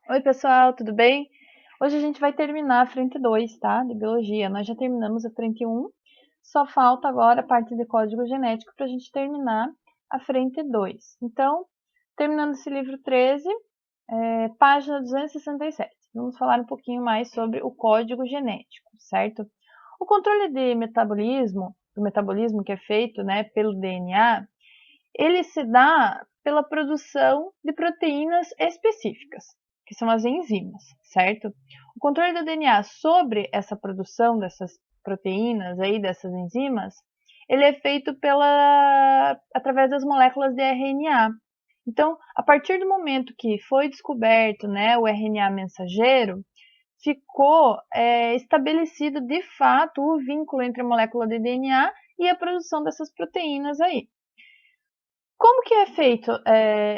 Oi, pessoal, tudo bem? Hoje a gente vai terminar a frente 2, tá? De biologia. Nós já terminamos a frente 1, só falta agora a parte de código genético para a gente terminar a frente 2. Então, terminando esse livro 13, página 267. Vamos falar um pouquinho mais sobre o código genético, certo? O controle de metabolismo, do metabolismo que é feito, né, pelo DNA, ele se dá pela produção de proteínas específicas, que são as enzimas, certo? O controle do DNA sobre essa produção dessas proteínas aí, dessas enzimas, ele é feito através das moléculas de RNA. Então, a partir do momento que foi descoberto, né, o RNA mensageiro, ficou estabelecido de fato o vínculo entre a molécula de DNA e a produção dessas proteínas aí. Como que é feito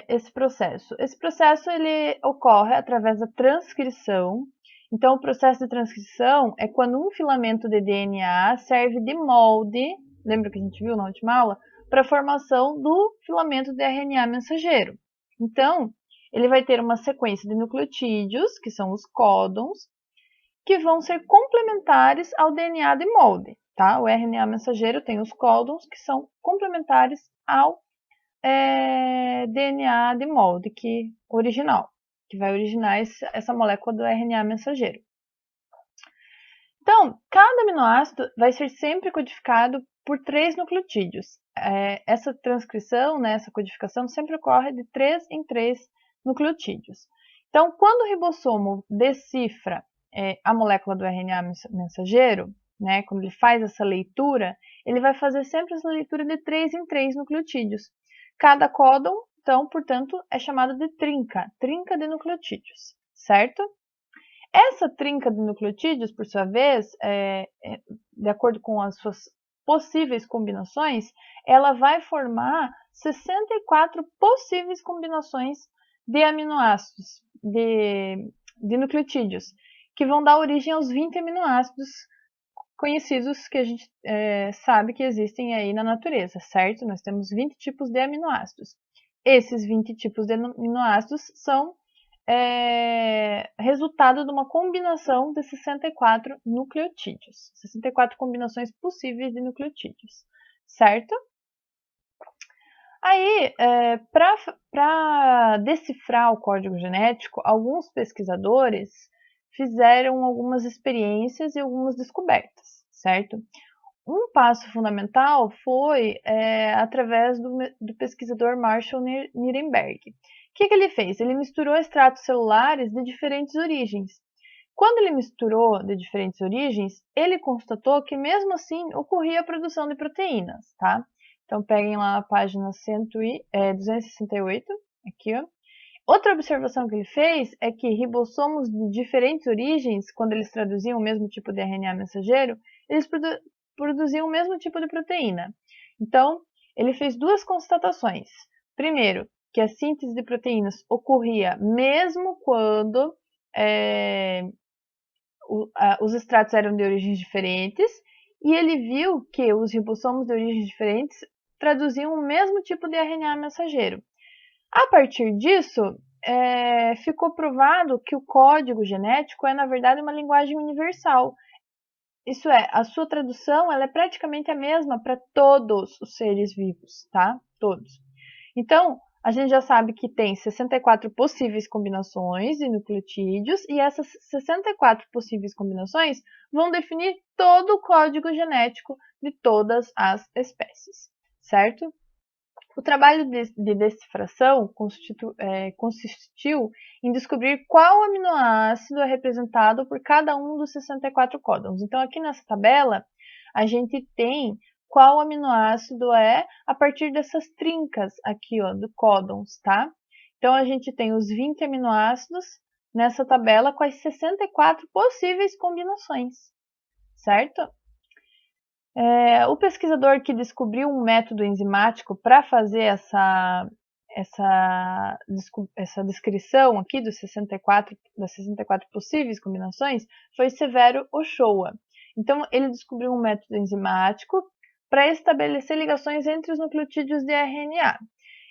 esse processo? Esse processo ele ocorre através da transcrição. Então, o processo de transcrição é quando um filamento de DNA serve de molde, lembra que a gente viu na última aula, para a formação do filamento de RNA mensageiro. Então, ele vai ter uma sequência de nucleotídeos, que são os códons, que vão ser complementares ao DNA de molde. Tá? O RNA mensageiro tem os códons, que são complementares ao DNA de molde original, que vai originar essa molécula do RNA mensageiro. Então, cada aminoácido vai ser sempre codificado por 3 nucleotídeos. Essa transcrição, né, essa codificação sempre ocorre de 3 em 3 nucleotídeos. Então, quando o ribossomo decifra a molécula do RNA mensageiro, né, quando ele faz essa leitura, ele vai fazer sempre essa leitura de 3 em 3 nucleotídeos. Cada códon, então, portanto, é chamado de trinca de nucleotídeos, certo? Essa trinca de nucleotídeos, por sua vez, de acordo com as suas possíveis combinações, ela vai formar 64 possíveis combinações de aminoácidos, de nucleotídeos, que vão dar origem aos 20 aminoácidos conhecidos que a gente sabe que existem aí na natureza, certo? Nós temos 20 tipos de aminoácidos. Esses 20 tipos de aminoácidos são resultado de uma combinação de 64 nucleotídeos. 64 combinações possíveis de nucleotídeos, certo? Aí, para decifrar o código genético, alguns pesquisadores fizeram algumas experiências e algumas descobertas, certo? Um passo fundamental foi através do pesquisador Marshall Nirenberg. O que ele fez? Ele misturou extratos celulares de diferentes origens. Quando ele misturou de diferentes origens, ele constatou que mesmo assim ocorria a produção de proteínas, tá? Então peguem lá a página 268, aqui, ó. Outra observação que ele fez é que ribossomos de diferentes origens, quando eles traduziam o mesmo tipo de RNA mensageiro, eles produziam o mesmo tipo de proteína. Então, ele fez duas constatações. Primeiro, que a síntese de proteínas ocorria mesmo quando os extratos eram de origens diferentes, e ele viu que os ribossomos de origens diferentes traduziam o mesmo tipo de RNA mensageiro. A partir disso, ficou provado que o código genético é, na verdade, uma linguagem universal. Isso é, a sua tradução ela é praticamente a mesma para todos os seres vivos, tá? Todos. Então, a gente já sabe que tem 64 possíveis combinações de nucleotídeos e essas 64 possíveis combinações vão definir todo o código genético de todas as espécies, certo? O trabalho de decifração consistiu em descobrir qual aminoácido é representado por cada um dos 64 códons. Então, aqui nessa tabela, a gente tem qual aminoácido é a partir dessas trincas aqui, ó, do códons, tá? Então, a gente tem os 20 aminoácidos nessa tabela com as 64 possíveis combinações, certo? O pesquisador que descobriu um método enzimático para fazer essa descrição aqui das 64 possíveis combinações foi Severo Ochoa. Então, ele descobriu um método enzimático para estabelecer ligações entre os nucleotídeos de RNA.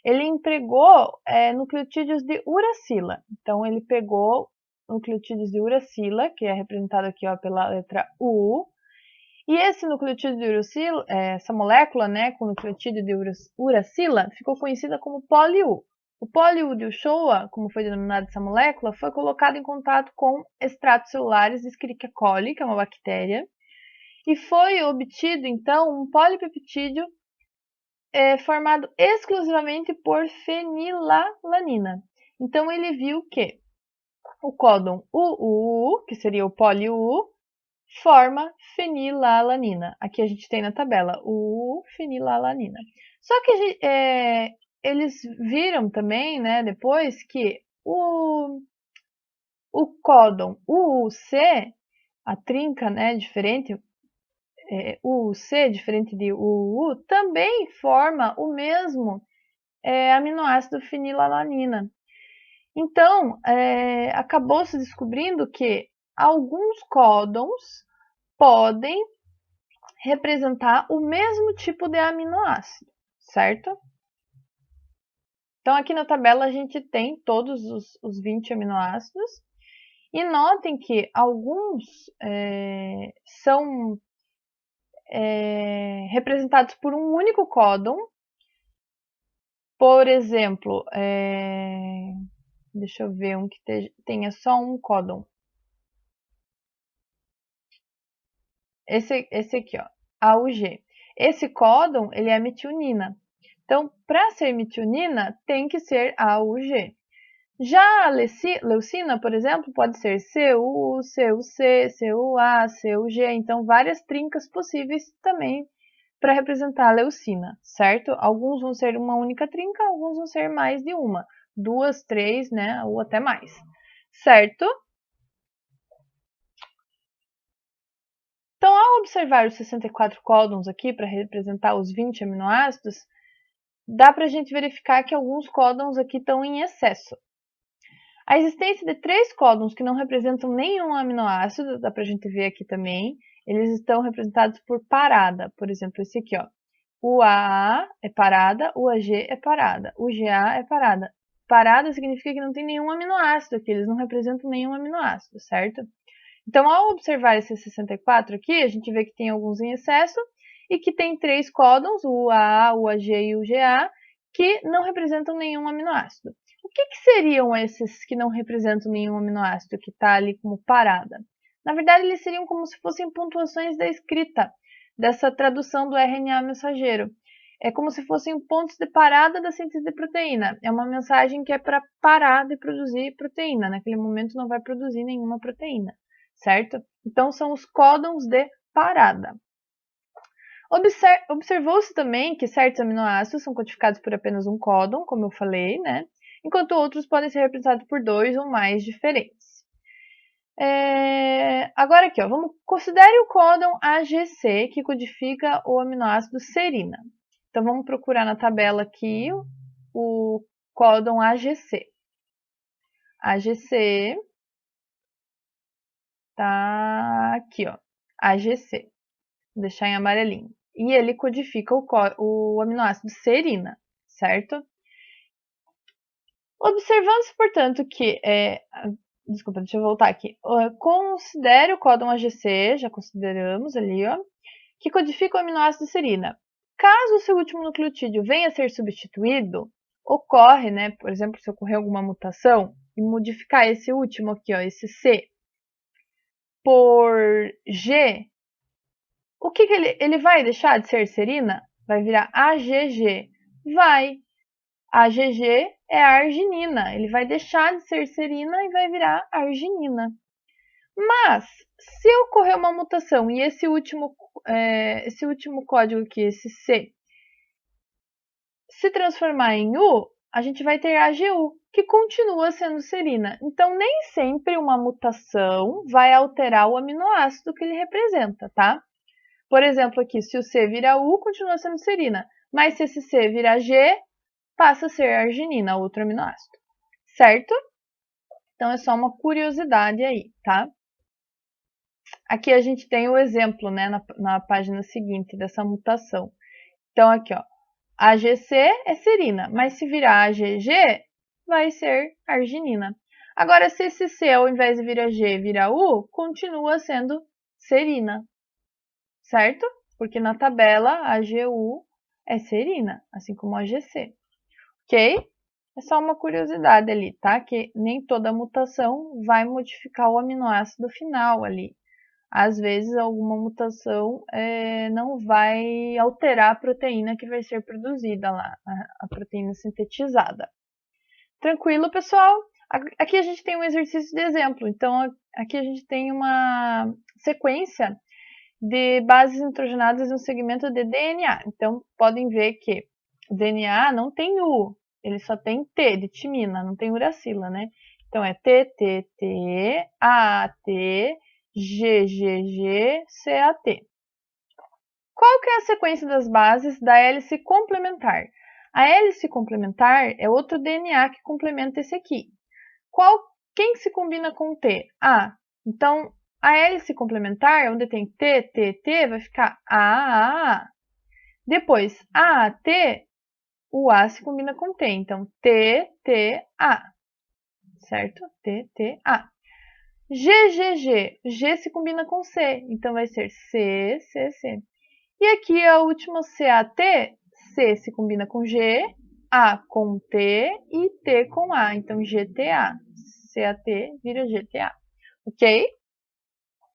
ele empregou nucleotídeos de uracila. Então, ele pegou nucleotídeos de uracila, que é representado aqui ó, pela letra U, e esse nucleotídeo de uracila, essa molécula, né, com nucleotídeo de uracila, ficou conhecida como poli-U. O poli-U de Uchoa, como foi denominada essa molécula, foi colocado em contato com extratos celulares de Escherichia coli, que é uma bactéria, e foi obtido, então, um polipeptídeo formado exclusivamente por fenilalanina. Então, ele viu que o códon UU, que seria o poli-U, forma fenilalanina. Aqui a gente tem na tabela UU, fenilalanina. Só que eles viram também, né, depois, que o códon UUC, a trinca, né, diferente, UUC, diferente de UU, também forma o mesmo aminoácido fenilalanina. Então, acabou se descobrindo que alguns códons podem representar o mesmo tipo de aminoácido, certo? Então, aqui na tabela a gente tem todos os 20 aminoácidos. E notem que alguns são representados por um único códon. Por exemplo, deixa eu ver um que tenha só um códon. Esse aqui, ó, AUG. Esse códon, ele é metionina. Então, para ser metionina, tem que ser AUG. Já a leucina, por exemplo, pode ser CU, CUC, CUA, CUG. Então, várias trincas possíveis também para representar a leucina, certo? Alguns vão ser uma única trinca, alguns vão ser mais de uma. 2, 3, né? Ou até mais. Certo? Então, ao observar os 64 códons aqui para representar os 20 aminoácidos, dá para a gente verificar que alguns códons aqui estão em excesso. A existência de 3 códons que não representam nenhum aminoácido, dá para a gente ver aqui também, eles estão representados por parada. Por exemplo, esse aqui, ó. O AA é parada, o AG é parada, o GA é parada. Parada significa que não tem nenhum aminoácido aqui, eles não representam nenhum aminoácido, certo? Então, ao observar esses 64 aqui, a gente vê que tem alguns em excesso e que tem 3 códons, o AA, o AG e o GA, que não representam nenhum aminoácido. O que seriam esses que não representam nenhum aminoácido, que está ali como parada? Na verdade, eles seriam como se fossem pontuações da escrita, dessa tradução do RNA mensageiro. É como se fossem pontos de parada da síntese de proteína. É uma mensagem que é para parar de produzir proteína. Naquele momento não vai produzir nenhuma proteína, certo? Então, são os códons de parada. Observou-se também que certos aminoácidos são codificados por apenas um códon, como eu falei, né? Enquanto outros podem ser representados por 2 ou mais diferentes. Agora aqui, ó, considere o códon AGC, que codifica o aminoácido serina. Então, vamos procurar na tabela aqui o códon AGC. AGC tá aqui, ó, AGC. Vou deixar em amarelinho. E ele codifica o aminoácido serina, certo? Observando-se, portanto, que desculpa, deixa eu voltar aqui. Considere o códon AGC, já consideramos ali, ó, que codifica o aminoácido serina. Caso o seu último nucleotídeo venha a ser substituído, ocorre, né, por exemplo, se ocorrer alguma mutação, e modificar esse último aqui, ó, esse C, por G, o que ele vai deixar de ser serina? Vai virar AGG. Vai. AGG é a arginina. Ele vai deixar de ser serina e vai virar arginina. Mas, se ocorrer uma mutação e esse último código aqui, esse C, se transformar em U, a gente vai ter AGU, que continua sendo serina. Então, nem sempre uma mutação vai alterar o aminoácido que ele representa, tá? Por exemplo, aqui, se o C virar U, continua sendo serina. Mas se esse C virar G, passa a ser arginina, outro aminoácido. Certo? Então, é só uma curiosidade aí, tá? Aqui a gente tem o exemplo, né, na página seguinte dessa mutação. Então, aqui, ó. AGC é serina, mas se virar AGG, vai ser arginina. Agora, se esse C, ao invés de virar G, virar U, continua sendo serina, certo? Porque na tabela, a AGU é serina, assim como a AGC, ok? É só uma curiosidade ali, tá? Que nem toda mutação vai modificar o aminoácido final ali. Às vezes, alguma mutação não vai alterar a proteína que vai ser produzida lá, a proteína sintetizada. Tranquilo, pessoal? Aqui a gente tem um exercício de exemplo. Então, aqui a gente tem uma sequência de bases nitrogenadas no segmento de DNA. Então, podem ver que o DNA não tem U, ele só tem T, de timina, não tem uracila, né? Então, é TTT, AAT, GGG, CAT. Qual que é a sequência das bases da hélice complementar? A hélice complementar é outro DNA que complementa esse aqui. Quem se combina com T? A. Então, a hélice complementar, onde tem T, T, T, vai ficar A. Depois, A, T, o A se combina com T. Então, T, T, A. Certo? T, T, A. G, G, G. G se combina com C. Então, vai ser C, C, C. E aqui a última CAT, C se combina com G, A com T e T com A. Então, GTA. CAT vira GTA. Ok?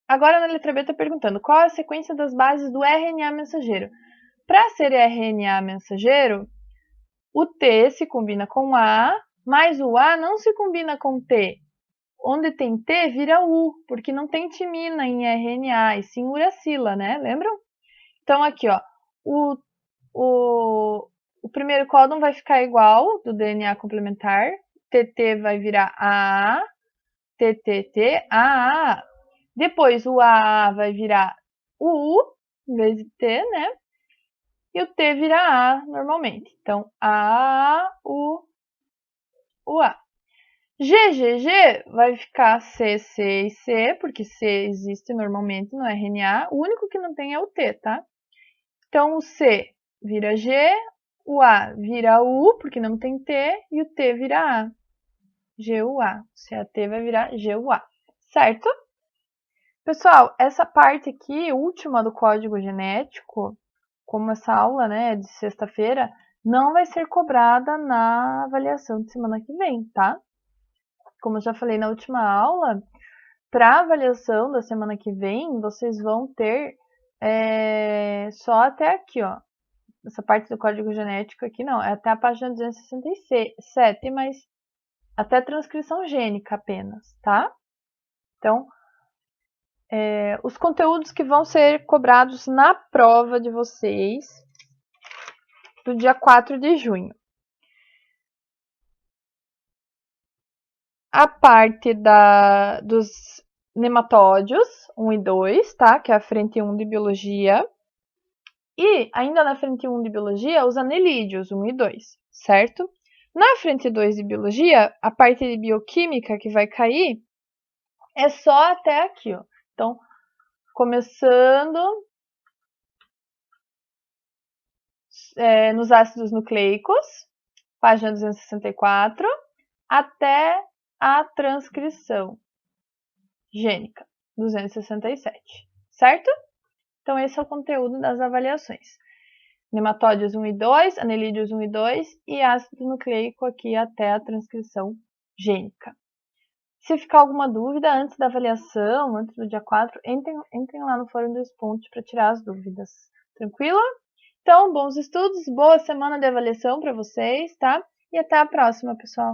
Agora na letra B está perguntando qual é a sequência das bases do RNA mensageiro. Para ser RNA mensageiro, o T se combina com A, mas o A não se combina com T. Onde tem T vira U, porque não tem timina em RNA, e sim uracila, né? Lembram? Então aqui, ó, o primeiro códon vai ficar igual do DNA complementar, TT vai virar A, TTT, A. Depois o A vai virar U, em vez de T, né? E o T vira A normalmente. Então, A, U, A. GGG vai ficar C, C e C, porque C existe normalmente no RNA. O único que não tem é o T, tá? Então, o C vira G, o A vira U, porque não tem T, e o T vira A. GUA. CAT vai virar GUA. Certo? Pessoal, essa parte aqui, última do código genético, como essa aula, né, de sexta-feira, não vai ser cobrada na avaliação de semana que vem, tá? Como eu já falei na última aula, para a avaliação da semana que vem, vocês vão ter só até aqui, ó. Essa parte do código genético aqui não, é até a página 267, mas até transcrição gênica apenas, tá? Então, os conteúdos que vão ser cobrados na prova de vocês do dia 4 de junho. A parte dos nematódios 1 e 2, tá? Que é a frente 1 de biologia. E, ainda na frente 1 de biologia, os anelídeos 1 e 2, certo? Na frente 2 de biologia, a parte de bioquímica que vai cair é só até aqui, ó. Então, começando nos ácidos nucleicos, página 264, até a transcrição gênica, 267, certo? Então, esse é o conteúdo das avaliações. Nematódios 1 e 2, anelídeos 1 e 2 e ácido nucleico aqui até a transcrição gênica. Se ficar alguma dúvida antes da avaliação, antes do dia 4, entrem lá no Fórum dos Pontos para tirar as dúvidas. Tranquilo? Então, bons estudos, boa semana de avaliação para vocês, tá? E até a próxima, pessoal!